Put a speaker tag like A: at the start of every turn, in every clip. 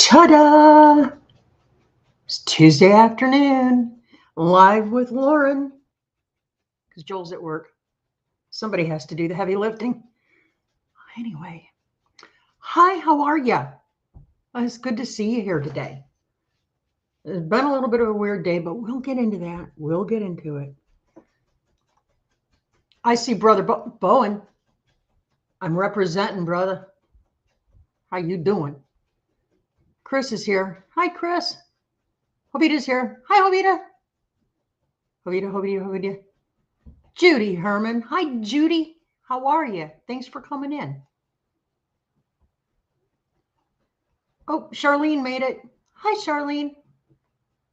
A: Ta-da! It's Tuesday afternoon, live with Lauren, because Joel's at work. Somebody has to do the heavy lifting. Anyway, hi, how are you? It's good to see you here today. It's been a little bit of a weird day, but we'll get into that. We'll get into it. I see Brother Bowen. I'm representing, brother. How you doing? Chris is here. Hi, Chris. Jovita's here. Hi, Jovita. Jovita. Judy Herman. Hi, Judy. How are you? Thanks for coming in. Oh, Charlene made it. Hi, Charlene.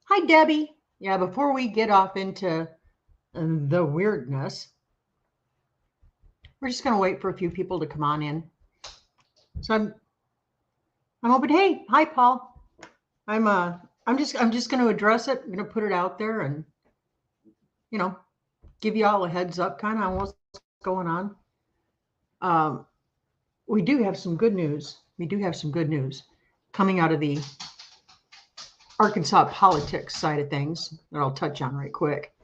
A: Hi, Debbie. Yeah, before we get off into the weirdness, we're just going to wait for a few people to come on in. So I'm open. Hey, hi, Paul. I'm just going to address it. I'm going to put it out there and, give you all a heads up kind of on what's going on. We do have some good news. Coming out of the Arkansas politics side of things that I'll touch on right quick.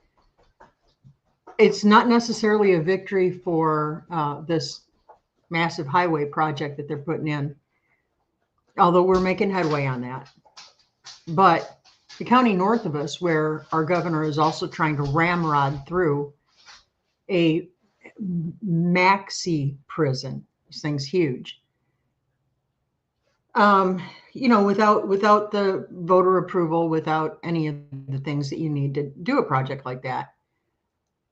A: It's not necessarily a victory for this massive highway project that they're putting in, although we're making headway on that. But the county north of us, where our governor is also trying to ramrod through a maxi prison, this thing's huge. Without the voter approval, without any of the things that you need to do a project like that.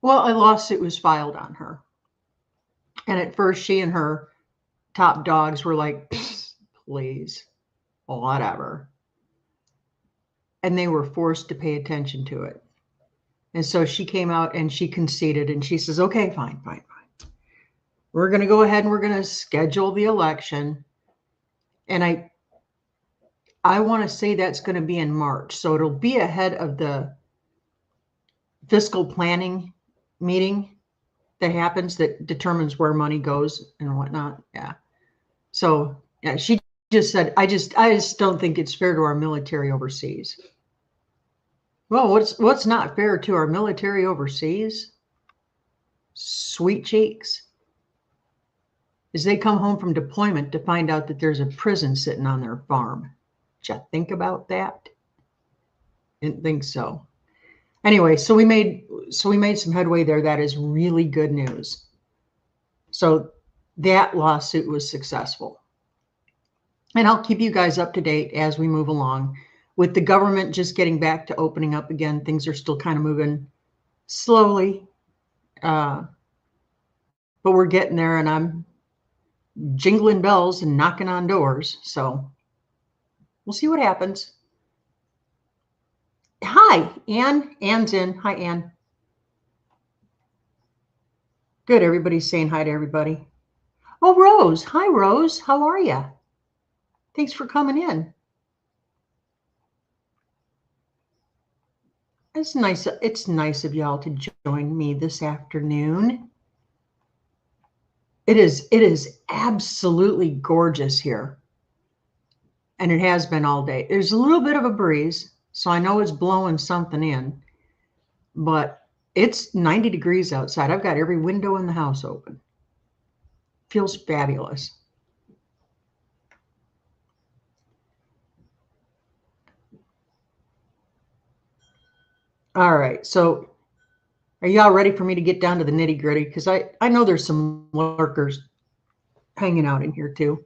A: Well, a lawsuit was filed on her. And at first, she and her top dogs were like, please, whatever. And they were forced to pay attention to it. And so she came out and she conceded and she says, okay, fine. We're going to go ahead and we're going to schedule the election. And I want to say that's going to be in March. So it'll be ahead of the fiscal planning meeting that happens that determines where money goes and whatnot. Yeah. So yeah, she just said, I just don't think it's fair to our military overseas. Well, what's not fair to our military overseas? Sweet cheeks. Is they come home from deployment to find out that there's a prison sitting on their farm. Did you think about that? Didn't think so. Anyway, so we made some headway there. That is really good news. So that lawsuit was successful. And I'll keep you guys up to date as we move along. With the government just getting back to opening up again, things are still kind of moving slowly. But we're getting there, and I'm jingling bells and knocking on doors. So we'll see what happens. Hi, Ann. Ann's in. Hi, Ann. Good. Everybody's saying hi to everybody. Oh, Rose. Hi, Rose. How are you? Thanks for coming in. It's nice. It's nice of y'all to join me this afternoon. It is absolutely gorgeous here. And it has been all day. There's a little bit of a breeze, so I know it's blowing something in, but it's 90 degrees outside. I've got every window in the house open. Feels fabulous. All right, so are y'all ready for me to get down to the nitty gritty? Because I know there's some lurkers hanging out in here too.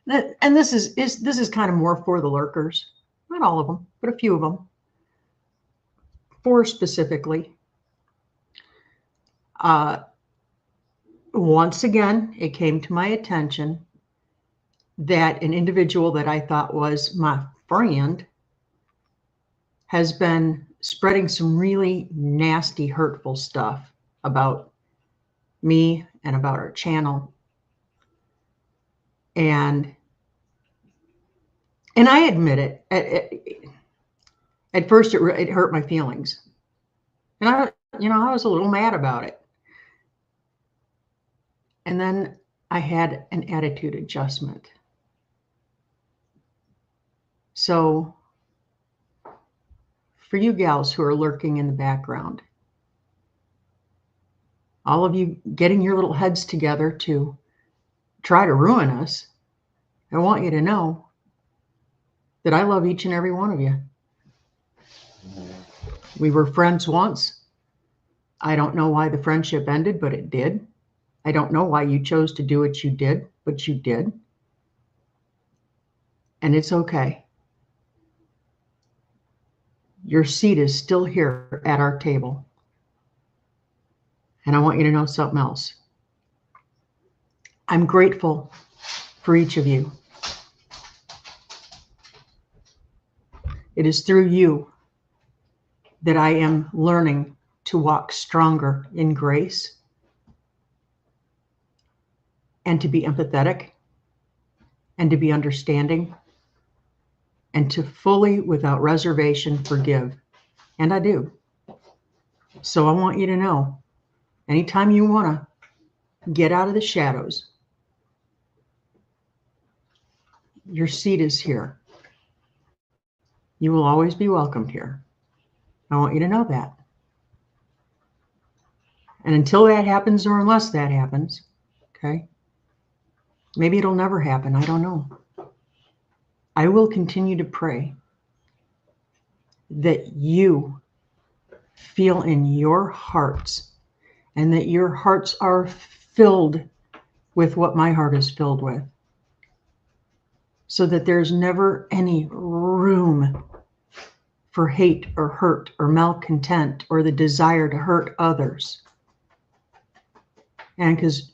A: And this is kind of more for the lurkers. Not all of them, but a few of them. 4 specifically. Once again, it came to my attention that an individual that I thought was my friend has been spreading some really nasty, hurtful stuff about me and about our channel. And I admit it. At first, it hurt my feelings, and I was a little mad about it. And then I had an attitude adjustment. So for you gals who are lurking in the background, all of you getting your little heads together to try to ruin us, I want you to know that I love each and every one of you. We were friends once. I don't know why the friendship ended, but it did. I don't know why you chose to do what you did, but you did. And it's okay. Your seat is still here at our table. And I want you to know something else. I'm grateful for each of you. It is through you that I am learning to walk stronger in grace and to be empathetic and to be understanding and to fully, without reservation, forgive. And I do. So I want you to know, anytime you want to get out of the shadows, your seat is here. You will always be welcomed here. I want you to know that. And until that happens, or unless that happens, okay, maybe it'll never happen. I don't know. I will continue to pray that you feel in your hearts and that your hearts are filled with what my heart is filled with, so that there's never any room for hate or hurt or malcontent or the desire to hurt others. And because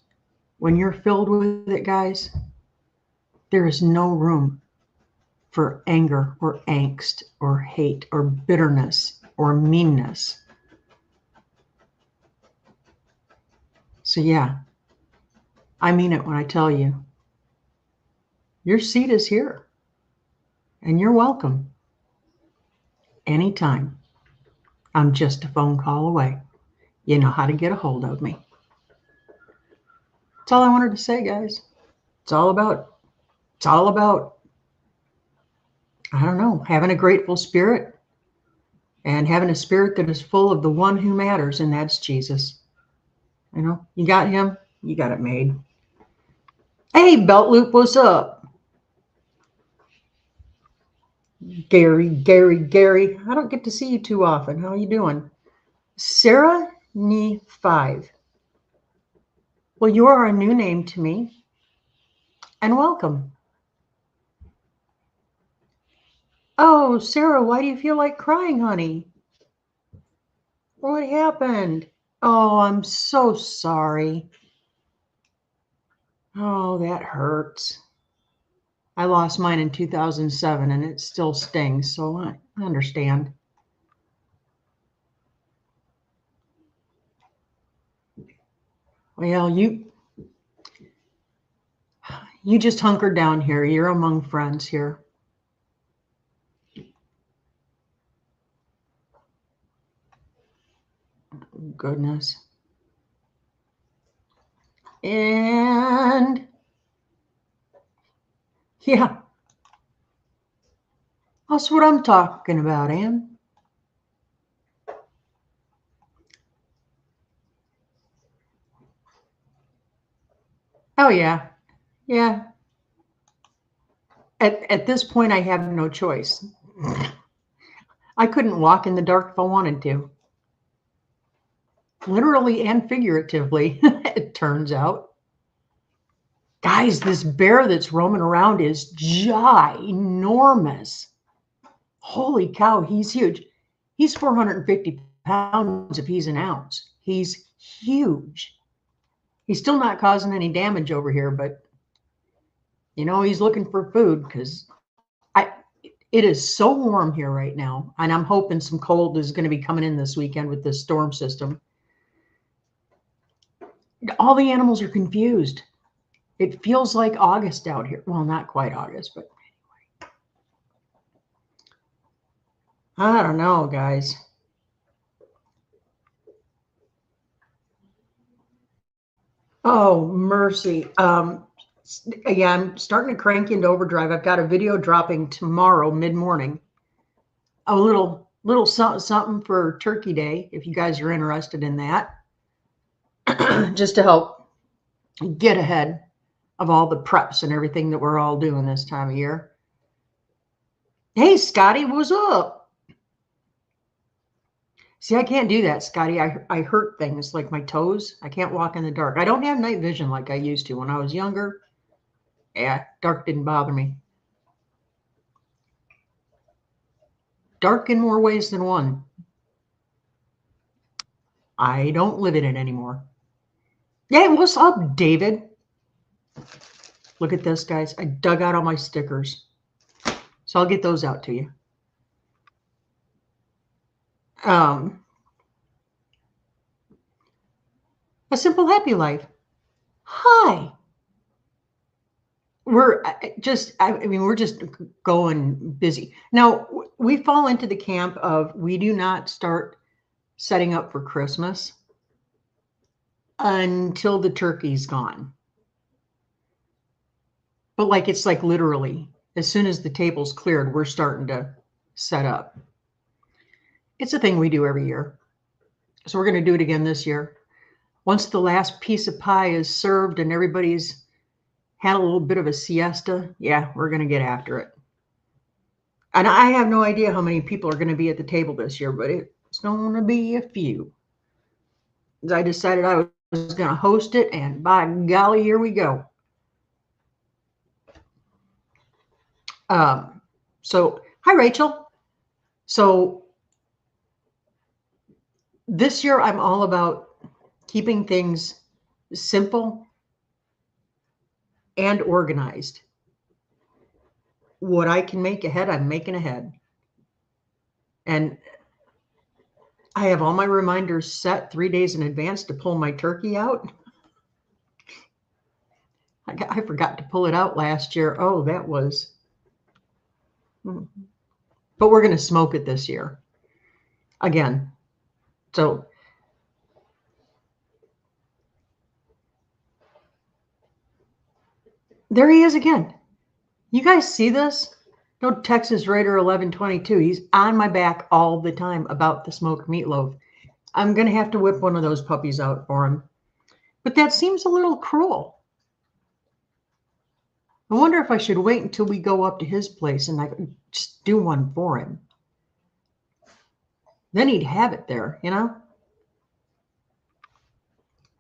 A: when you're filled with it, guys, there is no room for anger or angst or hate or bitterness or meanness. So yeah, I mean it when I tell you, your seat is here and you're welcome anytime. I'm just a phone call away. You know how to get a hold of me. That's all I wanted to say, guys. It's all about, I don't know, having a grateful spirit and having a spirit that is full of the one who matters, and that's Jesus. You know, you got him, you got it made. Hey, Belt Loop, what's up? Gary. I don't get to see you too often. How are you doing? Sarah Nee 5. Well, you are a new name to me, and welcome. Oh, Sarah, why do you feel like crying, honey? What happened? Oh, I'm so sorry. Oh, that hurts. I lost mine in 2007 and it still stings, so I understand. Well, you just hunker down here. You're among friends here. Goodness. And yeah, that's what I'm talking about, Ann. Oh yeah. Yeah. At this point, I have no choice. I couldn't walk in the dark if I wanted to. Literally and figuratively, it turns out. Guys, this bear that's roaming around is ginormous. Holy cow, he's huge. He's 450 pounds if he's an ounce. He's huge. He's still not causing any damage over here, but you know, he's looking for food because it is so warm here right now. And I'm hoping some cold is going to be coming in this weekend with this storm system. All the animals are confused. It feels like August out here. Well, not quite August, but anyway. I don't know, guys. Oh, mercy. Yeah, I'm starting to crank into overdrive. I've got a video dropping tomorrow, mid-morning. A little something, something for Turkey Day, if you guys are interested in that, just to help get ahead of all the preps and everything that we're all doing this time of year. Hey, Scotty, what's up? See, I can't do that, Scotty. I hurt things like my toes. I can't walk in the dark. I don't have night vision like I used to when I was younger. Yeah, dark didn't bother me. Dark in more ways than one. I don't live in it anymore. Yeah, what's up, David? Look at this, guys. I dug out all my stickers. So I'll get those out to you. A Simple Happy Life. Hi. We're just, I mean, we're just going busy. Now, we fall into the camp of we do not start setting up for Christmas until the turkey's gone. But like, it's like literally, as soon as the table's cleared, we're starting to set up. It's a thing we do every year. So we're going to do it again this year. Once the last piece of pie is served and everybody's had a little bit of a siesta, yeah, we're going to get after it. And I have no idea how many people are going to be at the table this year, but it's going to be a few. I decided I was going to host it, and by golly, here we go. So, hi, Rachel. So this year, I'm all about keeping things simple and organized. What I can make ahead, I'm making ahead. And I have all my reminders set 3 days in advance to pull my turkey out. I forgot to pull it out last year. Oh, that was... But we're going to smoke it this year. Again. So... there he is again. You guys see this? No, Texas Raider 1122. He's on my back all the time about the smoked meatloaf. I'm going to have to whip one of those puppies out for him. But that seems a little cruel. I wonder if I should wait until we go up to his place and I can just do one for him. Then he'd have it there, you know?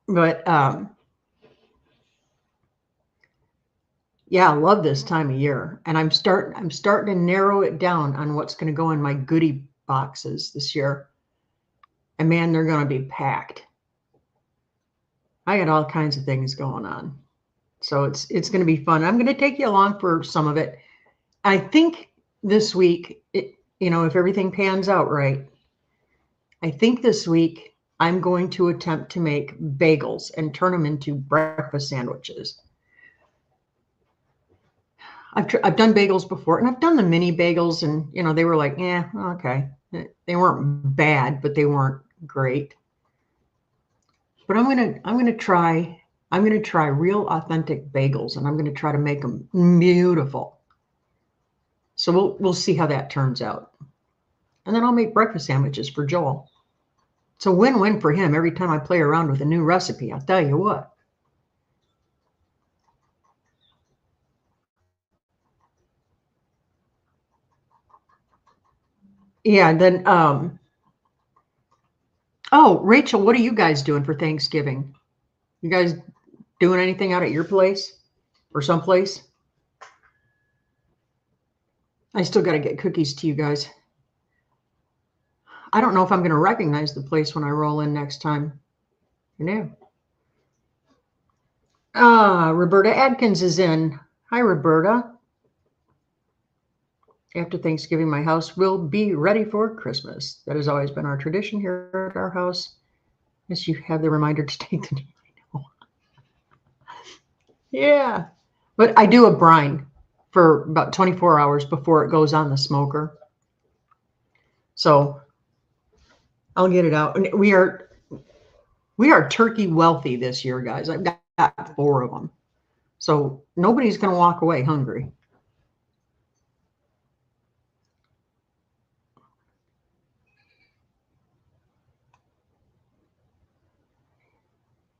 A: But, yeah, I love this time of year. And I'm starting to narrow it down on what's going to go in my goodie boxes this year. And man, they're going to be packed. I got all kinds of things going on. So it's going to be fun. I'm going to take you along for some of it. I think this week, you know, if everything pans out right, I think this week I'm going to attempt to make bagels and turn them into breakfast sandwiches. I've done bagels before, and I've done the mini bagels, and you know, they were like, yeah, okay. They weren't bad, but they weren't great. But I'm gonna try real authentic bagels, and I'm gonna try to make them beautiful. So we'll see how that turns out. And then I'll make breakfast sandwiches for Joel. It's a win-win for him every time I play around with a new recipe, I'll tell you what. Yeah, then oh, Rachel, what are you guys doing for Thanksgiving? You guys doing anything out at your place or someplace? I still got to get cookies to you guys. I don't know if I'm going to recognize the place when I roll in next time. You know. Roberta Adkins is in. Hi, Roberta. After Thanksgiving, my house will be ready for Christmas. That has always been our tradition here at our house. Yes, you have the reminder to take the... Yeah. But I do a brine for about 24 hours before it goes on the smoker. So I'll get it out. And we are turkey wealthy this year, guys. I've got 4 of them. So nobody's going to walk away hungry.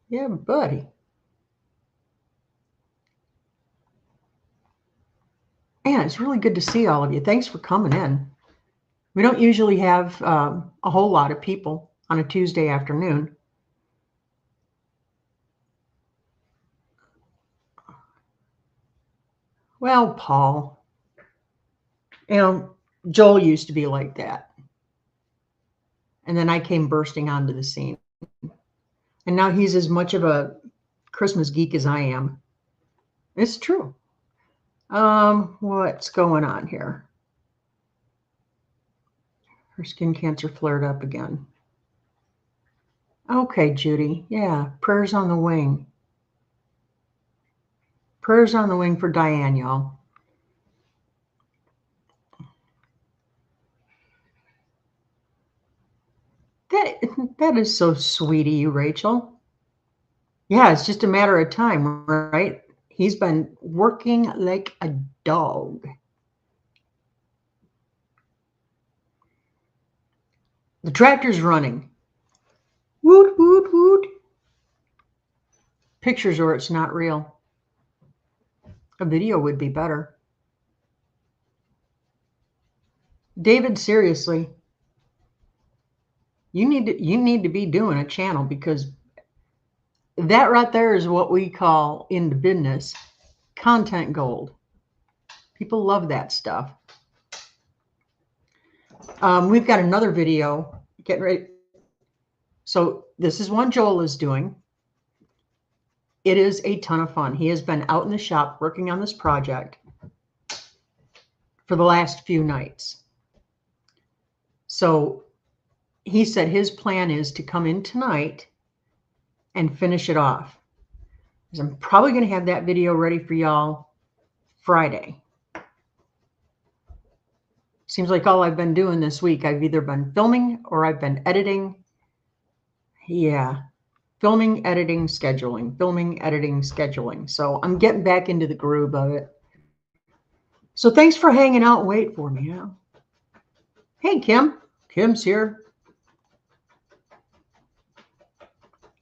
A: Yeah, buddy. Man, it's really good to see all of you. Thanks for coming in. We don't usually have a whole lot of people on a Tuesday afternoon. Well, Paul, Joel used to be like that. And then I came bursting onto the scene. And now he's as much of a Christmas geek as I am. It's true. What's going on here? Her skin cancer flared up again. Okay, Judy. Yeah, prayers on the wing. Prayers on the wing for Diane, y'all. That is so sweet of you, Rachel. Yeah, it's just a matter of time, right? He's been working like a dog. The tractor's running. Woot, woot, woot. Pictures or it's not real. A video would be better. David, seriously, you need to be doing a channel, because that right there is what we call in the business content gold. People love that stuff. We've got another video getting ready. So this is one Joel is doing. It is a ton of fun. He has been out in the shop working on this project for the last few nights. So he said his plan is to come in tonight and finish it off. So I'm probably going to have that video ready for y'all Friday. Seems like all I've been doing this week, I've either been filming or I've been editing. Yeah, filming, editing, scheduling, filming, editing, scheduling. So I'm getting back into the groove of it. So thanks for hanging out and waiting for me. Yeah. Hey, Kim. Kim's here.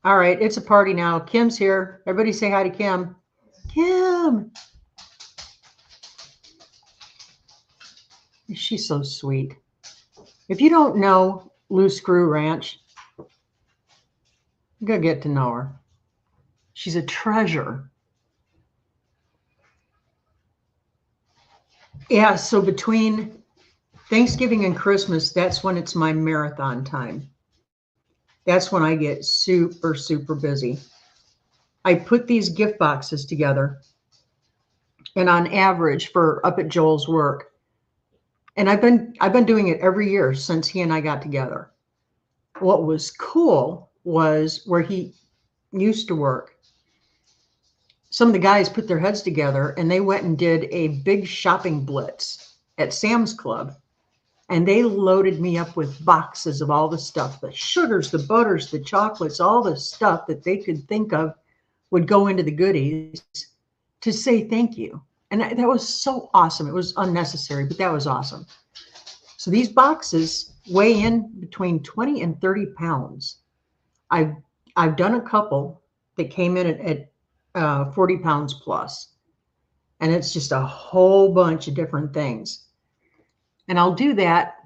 A: All right, it's a party now. Kim's here. Everybody say hi to Kim. Kim. She's so sweet. If you don't know Loose Screw Ranch, go get to know her. She's a treasure. Yeah, so between Thanksgiving and Christmas, that's when it's my marathon time. That's when I get super, super busy. I put these gift boxes together, and on average for up at Joel's work, and I've been doing it every year since he and I got together. What was cool was where he used to work, some of the guys put their heads together and they went and did a big shopping blitz at Sam's Club. And they loaded me up with boxes of all the stuff, the sugars, the butters, the chocolates, all the stuff that they could think of would go into the goodies, to say thank you. And that was so awesome. It was unnecessary, but that was awesome. So these boxes weigh in between 20 and 30 pounds. I've done a couple that came in at 40 pounds plus. And it's just a whole bunch of different things. And I'll do that.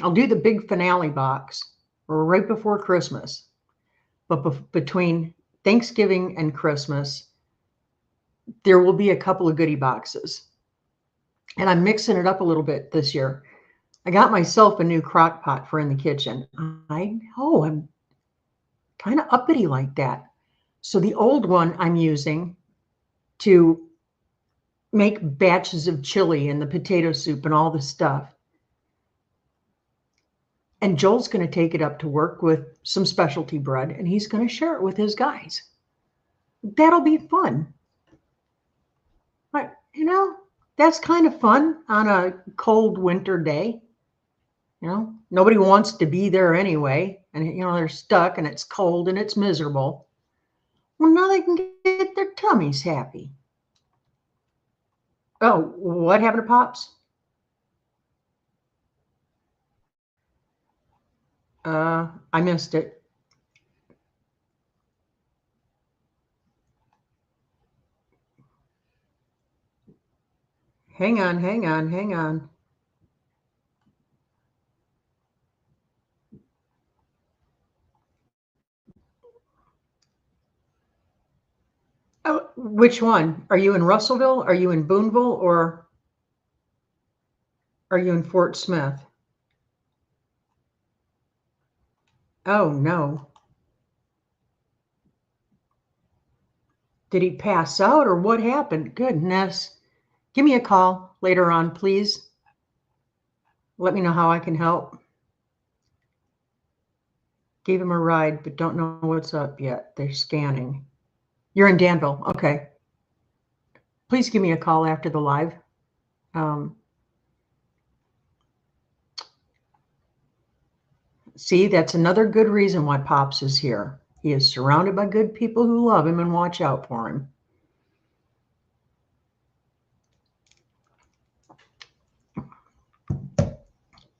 A: I'll do the big finale box right before Christmas. But between Thanksgiving and Christmas, there will be a couple of goodie boxes. And I'm mixing it up a little bit this year. I got myself a new crock pot for in the kitchen. I know, I'm kind of uppity like that. So the old one I'm using to make batches of chili and the potato soup and all the stuff. And Joel's going to take it up to work with some specialty bread, and he's going to share it with his guys. That'll be fun. But, that's kind of fun on a cold winter day. Nobody wants to be there anyway. And, they're stuck and it's cold and it's miserable. Well, now they can get their tummies happy. Oh, what happened to Pops? I missed it. Hang on, hang on, hang on. Oh, which one? Are you in Russellville? Are you in Boonville? Or are you in Fort Smith? Oh, no. Did he pass out or what happened? Goodness. Give me a call later on, please. Let me know how I can help. Gave him a ride, but don't know what's up yet. They're scanning. You're in Danville. Okay. Please give me a call after the live. See, that's another good reason why Pops is here. He is surrounded by good people who love him and watch out for him.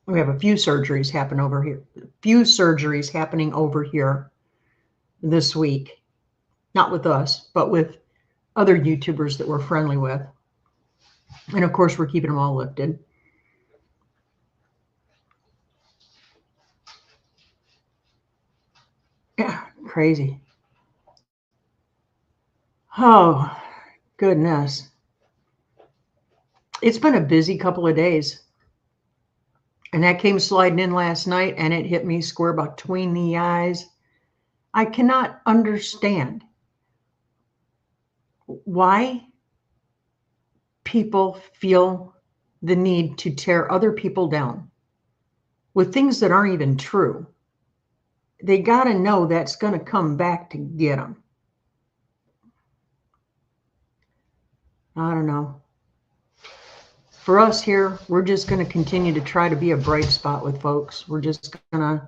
A: We have a few surgeries happening over here this week. Not with us, but with other YouTubers that we're friendly with. And of course, we're keeping them all lifted. Yeah, crazy. Oh, goodness. It's been a busy couple of days. And that came sliding in last night and it hit me square between the eyes. I cannot understand why people feel the need to tear other people down with things that aren't even true. They got to know that's going to come back to get them. I don't know. For us here, we're just going to continue to try to be a bright spot with folks. We're going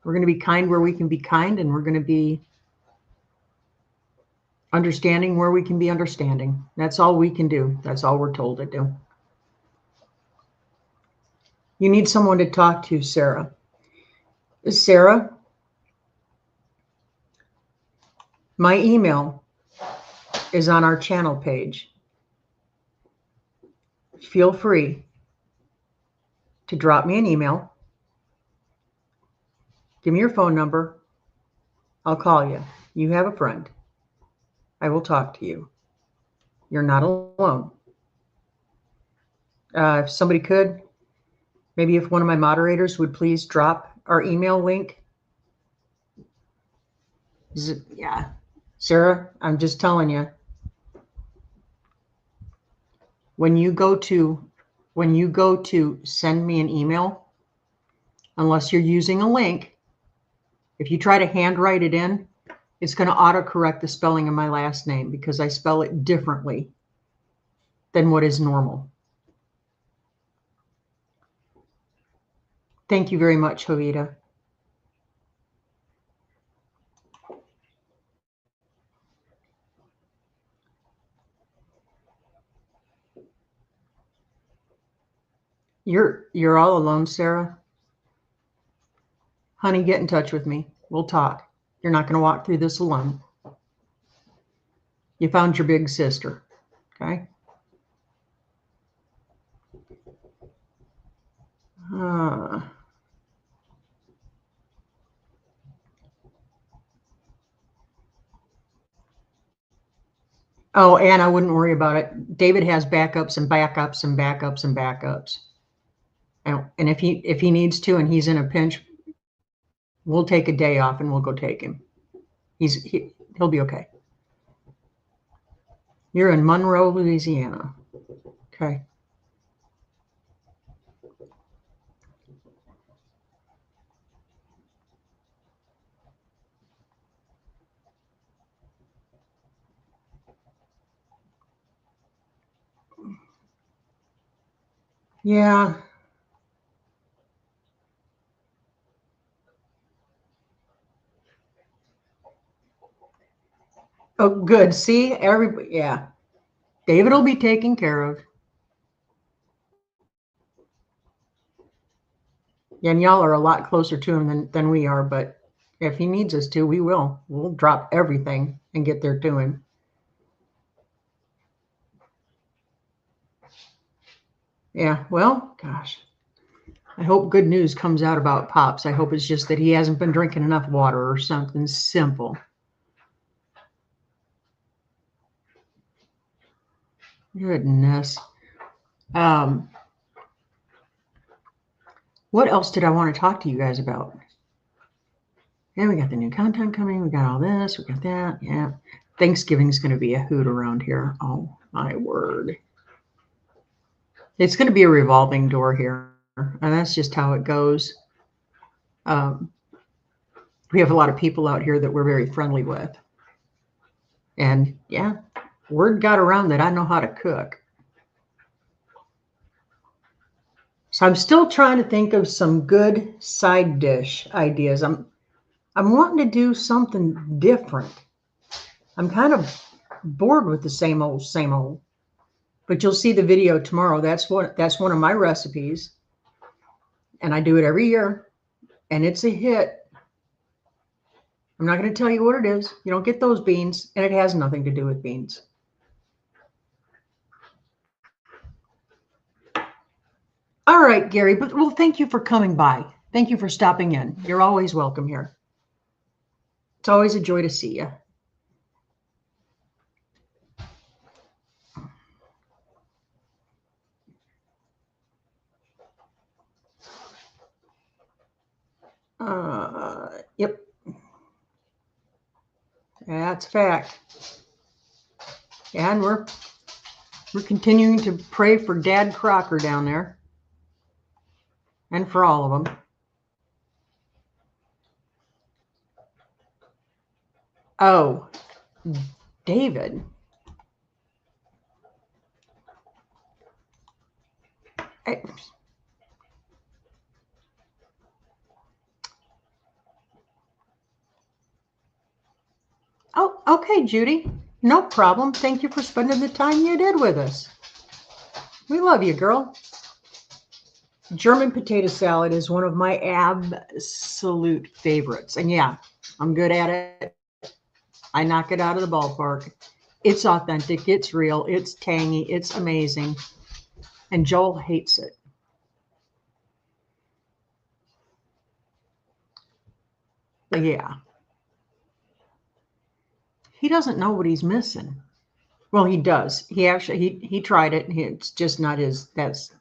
A: to be kind where we can be kind, and we're going to be understanding where we can be understanding. That's all we can do. That's all we're told to do. You need someone to talk to, Sarah. Sarah, my email is on our channel page. Feel free to drop me an email. Give me your phone number. I'll call you. You have a friend. I will talk to you. You're not alone. If somebody could, maybe if one of my moderators would please drop our email link. Yeah. Sarah, I'm just telling you. When you go to send me an email, unless you're using a link, if you try to handwrite it in, it's going to autocorrect the spelling of my last name because I spell it differently than what is normal. Thank you very much, Jovita. You're all alone, Sarah. Honey, get in touch with me. We'll talk. You're not going to walk through this alone. You found your big sister, okay? Oh, and I wouldn't worry about it. David has backups and backups and backups and backups. And if he needs to and he's in a pinch, we'll take a day off and we'll go take him. He'll be okay. You're in Monroe, Louisiana. Okay. Yeah. Oh, good. See, everybody. Yeah. David will be taken care of. And y'all are a lot closer to him than we are, but if he needs us to, we will. We'll drop everything and get there to him. Yeah, well, gosh. I hope good news comes out about Pops. I hope it's just that he hasn't been drinking enough water or something simple. Goodness. What else did I want to talk to you guys about? Yeah, we got the new content coming. We got all this. We got that. Yeah. Thanksgiving's going to be a hoot around here. Oh, my word. It's going to be a revolving door here. And that's just how it goes. We have a lot of people out here that we're very friendly with. And yeah, word got around that I know how to cook. So I'm still trying to think of some good side dish ideas. I'm wanting to do something different. I'm kind of bored with the same old, same old. But you'll see the video tomorrow. That's one of my recipes. And I do it every year. And it's a hit. I'm not going to tell you what it is. You don't get those beans. And it has nothing to do with beans. All right, Gary. But well, thank you for coming by. Thank you for stopping in. You're always welcome here. It's always a joy to see you. Yep. That's a fact. And we're continuing to pray for Dad Crocker down there. And for all of them. Oh, David. Oh, okay, Judy. No problem. Thank you for spending the time you did with us. We love you, girl. German potato salad is one of my absolute favorites. And yeah, I'm good at it. I knock it out of the ballpark. It's authentic. It's real. It's tangy. It's amazing. And Joel hates it. But yeah. He doesn't know what he's missing. Well, he does. He actually, he tried it. It's just not his, that's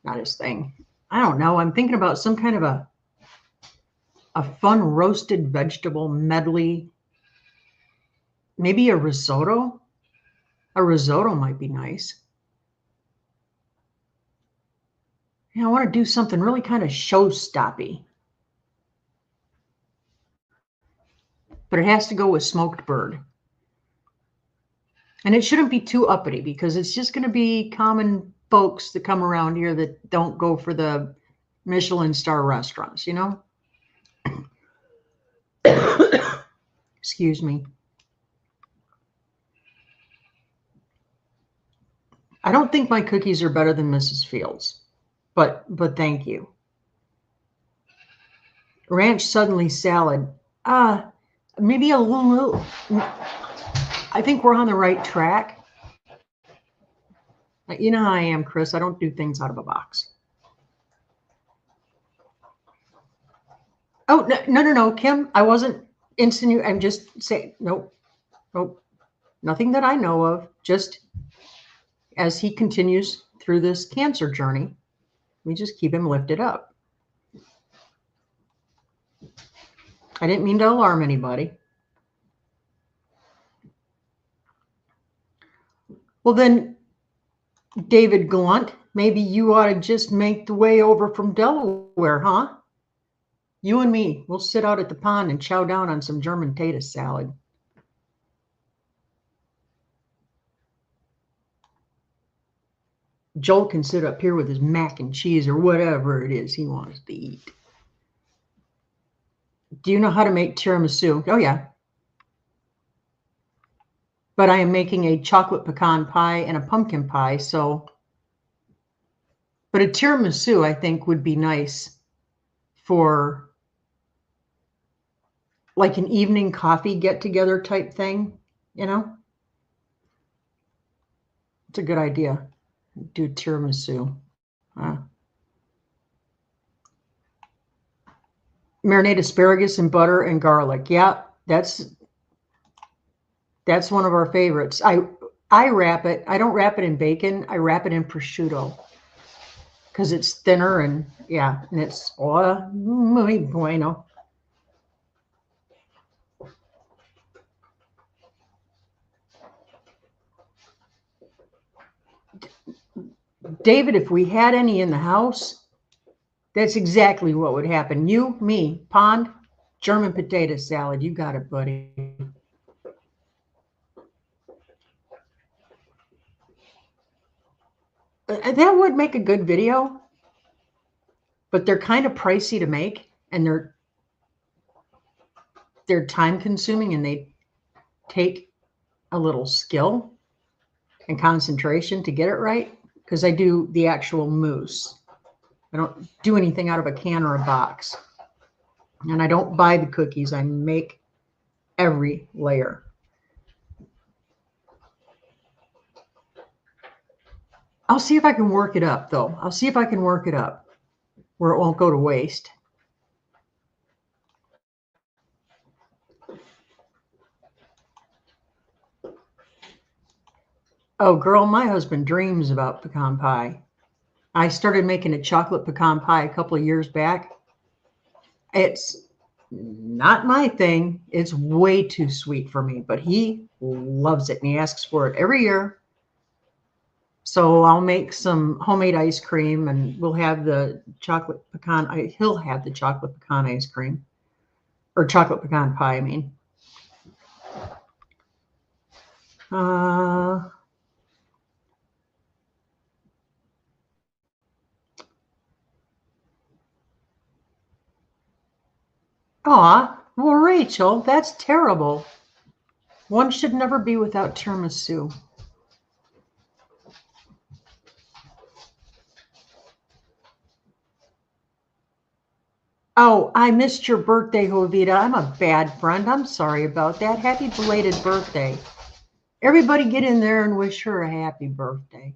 A: not his thing. I don't know. I'm thinking about some kind of a fun roasted vegetable medley. Maybe a risotto. A risotto might be nice. Yeah, I want to do something really kind of show-stoppy. But it has to go with smoked bird. And it shouldn't be too uppity because it's just going to be common folks that come around here that don't go for the Michelin star restaurants, you know? Excuse me. I don't think my cookies are better than Mrs. Fields, but thank you. Ranch suddenly salad. Maybe a little. I think we're on the right track. You know how I am, Chris. I don't do things out of a box. Oh, no, Kim. I wasn't insinuating. I'm just saying, nope. Nothing that I know of. Just as he continues through this cancer journey, we just keep him lifted up. I didn't mean to alarm anybody. Well, then, David Glunt, maybe you ought to just make the way over from Delaware, huh? You and me, we'll sit out at the pond and chow down on some German potato salad. Joel can sit up here with his mac and cheese or whatever it is he wants to eat. Do you know how to make tiramisu? Oh, yeah. but I am making a chocolate pecan pie and a pumpkin pie. So, but a tiramisu, I think, would be nice for like an evening coffee get together type thing, you know? It's a good idea. Do tiramisu. Marinate asparagus in butter and garlic. Yeah, that's one of our favorites. I wrap it. I don't wrap it in bacon. I wrap it in prosciutto because it's thinner and yeah, and it's muy bueno. David, if we had any in the house, that's exactly what would happen. You, me, pond, German potato salad. You got it, buddy. That would make a good video, but they're kind of pricey to make, and they're time consuming, and they take a little skill and concentration to get it right, because I do the actual mousse. I don't do anything out of a can or a box. And I don't buy the cookies. I make every layer. I'll see if I can work it up, though. I'll see if I can work it up where it won't go to waste. Oh, girl, my husband dreams about pecan pie. I started making a chocolate pecan pie a couple of years back. It's not my thing. It's way too sweet for me, but he loves it and he asks for it every year. So I'll make some homemade ice cream and we'll have the chocolate pecan. He'll have the chocolate pecan ice cream or chocolate pecan pie, I mean. Well, Rachel, that's terrible. One should never be without tiramisu. Oh, I missed your birthday, Jovita. I'm a bad friend. I'm sorry about that. Happy belated birthday. Everybody get in there and wish her a happy birthday.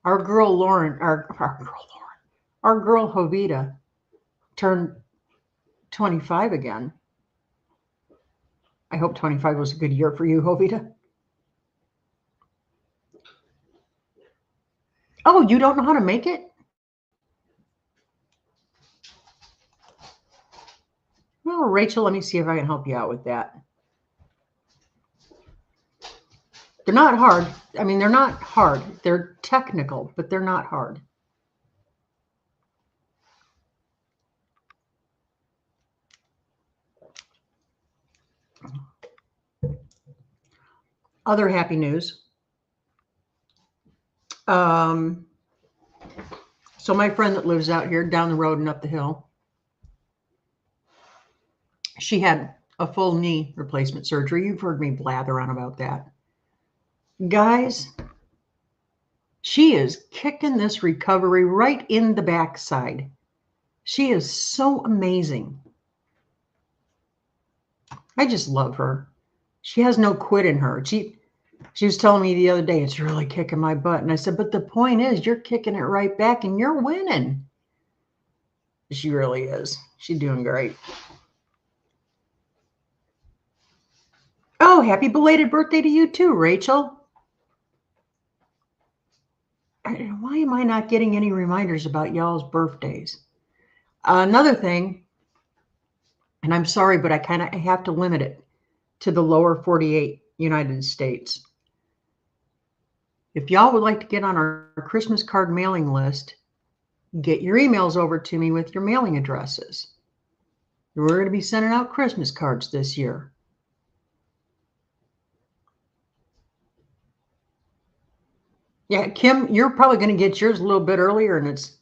A: Our girl Lauren, our girl Jovita turned 25 again. I hope 25 was a good year for you, Jovita. Oh, you don't know how to make it? Well, Rachel, let me see if I can help you out with that. They're not hard. I mean, they're not hard. They're technical, but they're not hard. Other happy news. So my friend that lives out here down the road and up the hill, she had a full knee replacement surgery. You've heard me blather on about that. Guys, she is kicking this recovery right in the backside. She is so amazing. I just love her. She has no quit in her. She was telling me the other day, it's really kicking my butt. And I said, but the point is, you're kicking it right back and you're winning. She really is. She's doing great. Oh, happy belated birthday to you too, Rachel. Why am I not getting any reminders about y'all's birthdays? Another thing, and I'm sorry, but I have to limit it to the lower 48 United States. If y'all would like to get on our Christmas card mailing list, get your emails over to me with your mailing addresses. We're going to be sending out Christmas cards this year. Yeah, Kim, you're probably going to get yours a little bit earlier, and it's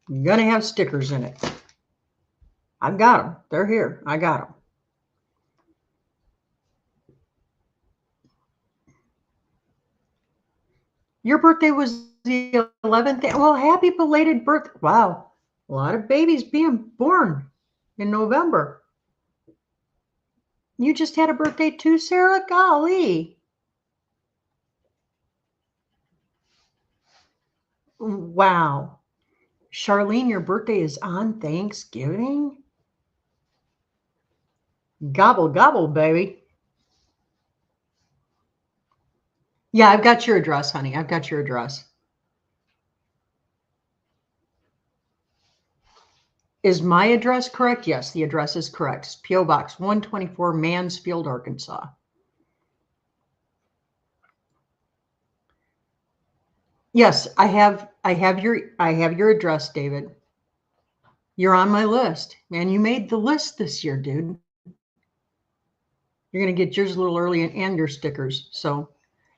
A: going to have stickers in it. I've got them. They're here. I got them. Your birthday was the 11th. Well, happy belated birthday. Wow. A lot of babies being born in November. You just had a birthday too, Sarah? Golly. Wow. Charlene, your birthday is on Thanksgiving? Gobble, gobble, baby. Yeah, I've got your address, honey. I've got your address. Is my address correct? Yes, the address is correct. It's P.O. Box 124, Mansfield, Arkansas. Yes, I have your address, David. You're on my list. Man, you made the list this year, dude. You're going to get yours a little early and your stickers. So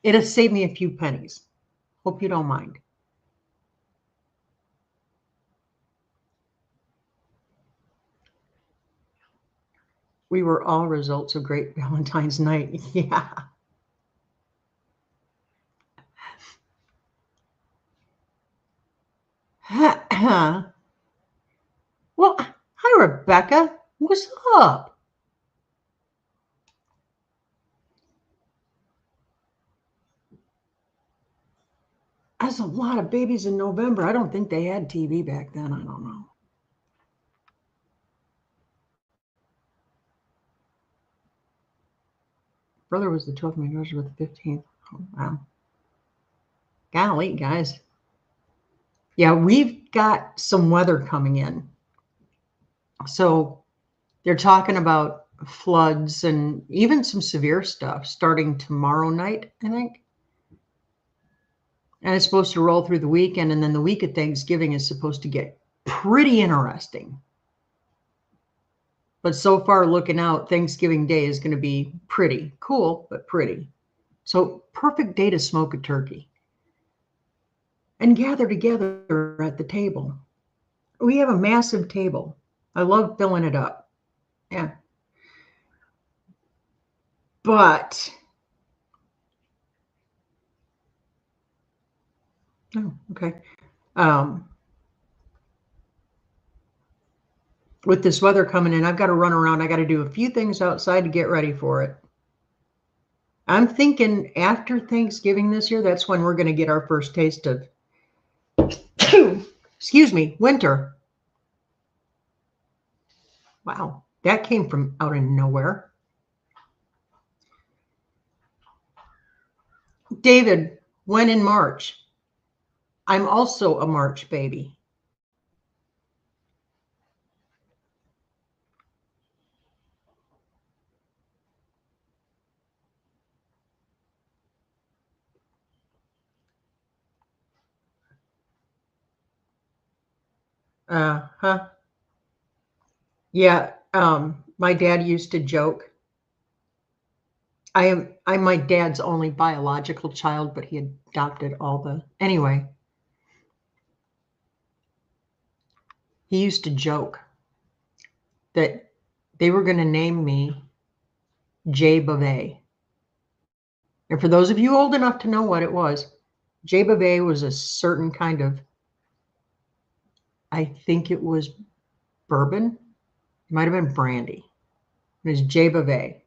A: it'll save me a few pennies. Hope you don't mind. We were all results of great Valentine's night. Yeah. Well, hi, Rebecca. What's up? That's a lot of babies in November. I don't think they had TV back then. I don't know. Brother was the 12th, my daughter was the 15th. Oh, wow. Golly, guys. Yeah, we've got some weather coming in. So they're talking about floods and even some severe stuff starting tomorrow night, I think. And it's supposed to roll through the weekend. And then the week of Thanksgiving is supposed to get pretty interesting. But so far, looking out, Thanksgiving Day is going to be pretty cool, but pretty. So perfect day to smoke a turkey and gather together at the table. We have a massive table. I love filling it up. Yeah. But, oh, okay. With this weather coming in, I've got to run around. I got to do a few things outside to get ready for it. I'm thinking after Thanksgiving this year, that's when we're going to get our first taste of, excuse me, winter. Wow, that came from out of nowhere. David, when in March? I'm also a March baby. Huh? Yeah, my dad used to joke. I'm my dad's only biological child, but he adopted all the, anyway. He used to joke that they were going to name me Jay Bavay. And for those of you old enough to know what it was, Jay Bavay was a certain kind of, I think it was bourbon. It might have been brandy. It was Jay Bavay.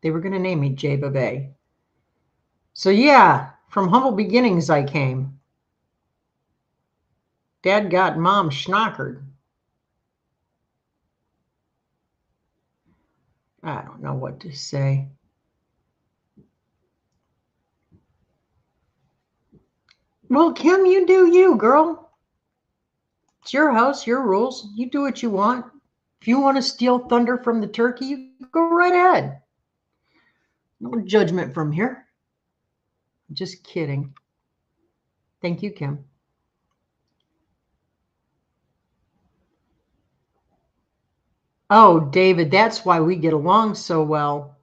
A: They were going to name me Jay Bavay. So yeah, from humble beginnings I came. Dad got mom schnockered. I don't know what to say. Well, Kim, you do you, girl. It's your house, your rules. You do what you want. If you want to steal thunder from the turkey, you go right ahead. No judgment from here. Just kidding. Thank you, Kim. Oh, David, that's why we get along so well.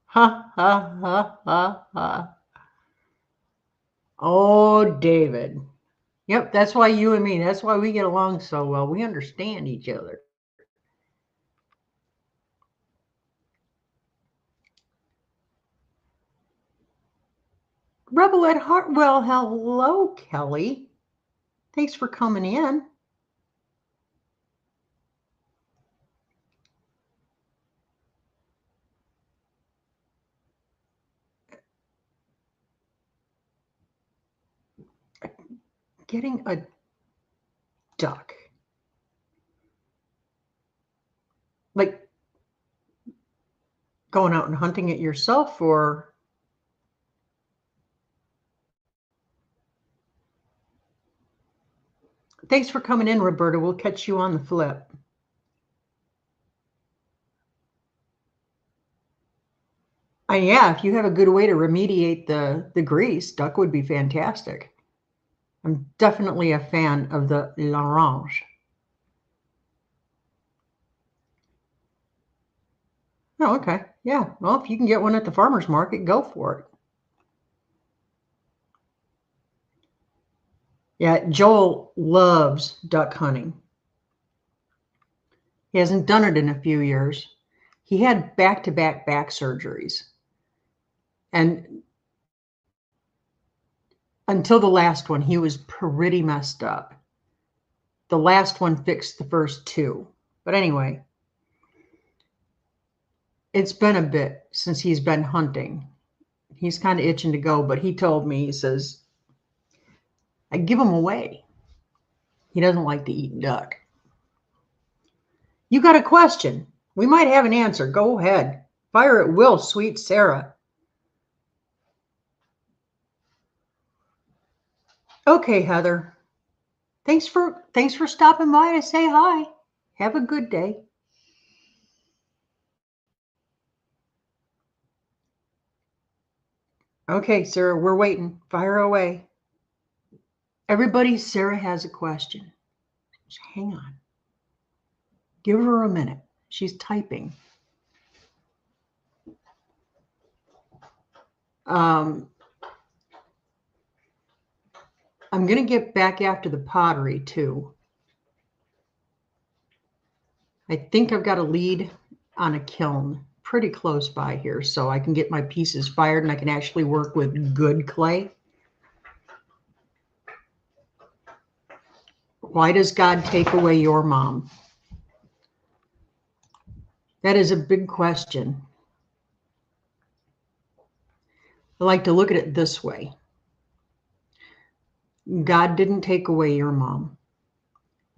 A: Ha, ha, ha, ha, ha. Oh, David. Yep, that's why you and me, that's why we get along so well. We understand each other. Rebel at Heart. Well, hello, Kelly. Thanks for coming in. Getting a duck. Like going out and hunting it yourself, or thanks for coming in, Roberta. We'll catch you on the flip. Yeah, if you have a good way to remediate the grease, duck would be fantastic. I'm definitely a fan of the l'orange. Oh, okay. Yeah. Well, if you can get one at the farmer's market, go for it. Yeah, Joel loves duck hunting. He hasn't done it in a few years. He had back-to-back back surgeries. And until the last one, he was pretty messed up. The last one fixed the first two. But anyway, it's been a bit since he's been hunting. He's kind of itching to go, but he told me, he says, I give him away. He doesn't like to eat duck. You got a question? We might have an answer. Go ahead. Fire at will, sweet Sarah. Okay, Heather. Thanks for stopping by to say hi. Have a good day. Okay, Sarah, we're waiting. Fire away. Everybody, Sarah has a question. Just hang on. Give her a minute. She's typing. I'm going to get back after the pottery too. I think I've got a lead on a kiln pretty close by here, so I can get my pieces fired and I can actually work with good clay. Why does God take away your mom? That is a big question. I like to look at it this way. God didn't take away your mom.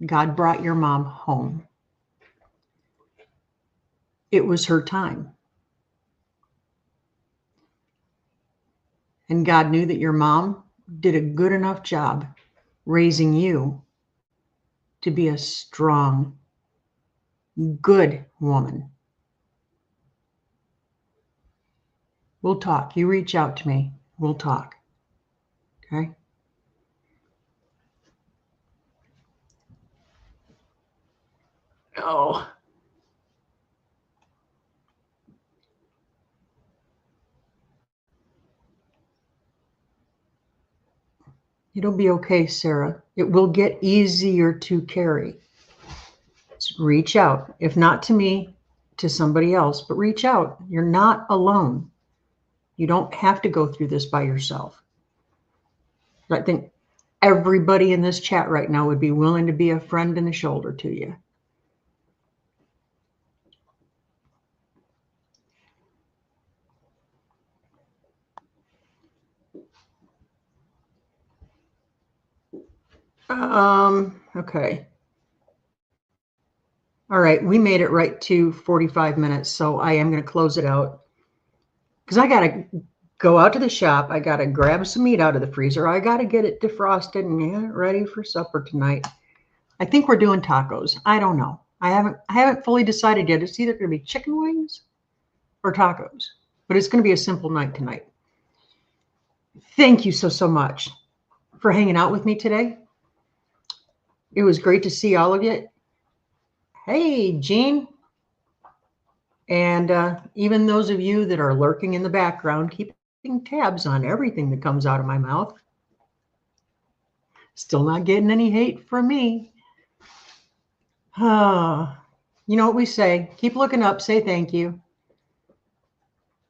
A: God brought your mom home. It was her time. And God knew that your mom did a good enough job raising you to be a strong, good woman. We'll talk. You reach out to me. We'll talk. Okay? Oh. It'll be okay, Sarah. It will get easier to carry. Just reach out. If not to me, to somebody else, but reach out. You're not alone. You don't have to go through this by yourself. I think everybody in this chat right now would be willing to be a friend and a shoulder to you. Okay. All right, we made it right to 45 minutes, so I am going to close it out because I got to go out to the shop. I got to grab some meat out of the freezer. I got to get it defrosted and ready for supper tonight. I think we're doing tacos. I don't know. I haven't fully decided yet. It's either going to be chicken wings or tacos, but it's going to be a simple night tonight. Thank you so much for hanging out with me today. It was great to see all of you. Hey, Jean. And even those of you that are lurking in the background, keeping tabs on everything that comes out of my mouth. Still not getting any hate from me. You know what we say, keep looking up, say thank you.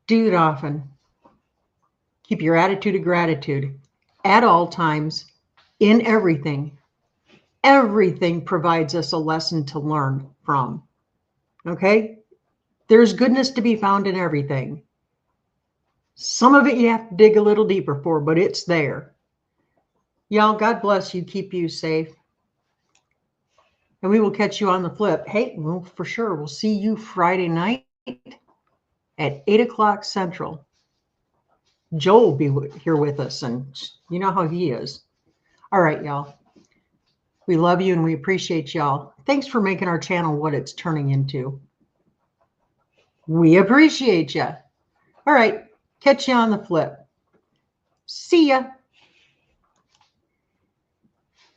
A: Do it often. Keep your attitude of gratitude at all times, in everything. Everything provides us a lesson to learn from. Okay? There's goodness to be found in everything. Some of it you have to dig a little deeper for, but it's there. Y'all, God bless you. Keep you safe. And we will catch you on the flip. Hey, well, for sure. We'll see you Friday night at 8 o'clock Central. Joel will be here with us, and you know how he is. All right, y'all. We love you and we appreciate y'all. Thanks for making our channel what it's turning into. We appreciate you. All right. Catch you on the flip. See ya.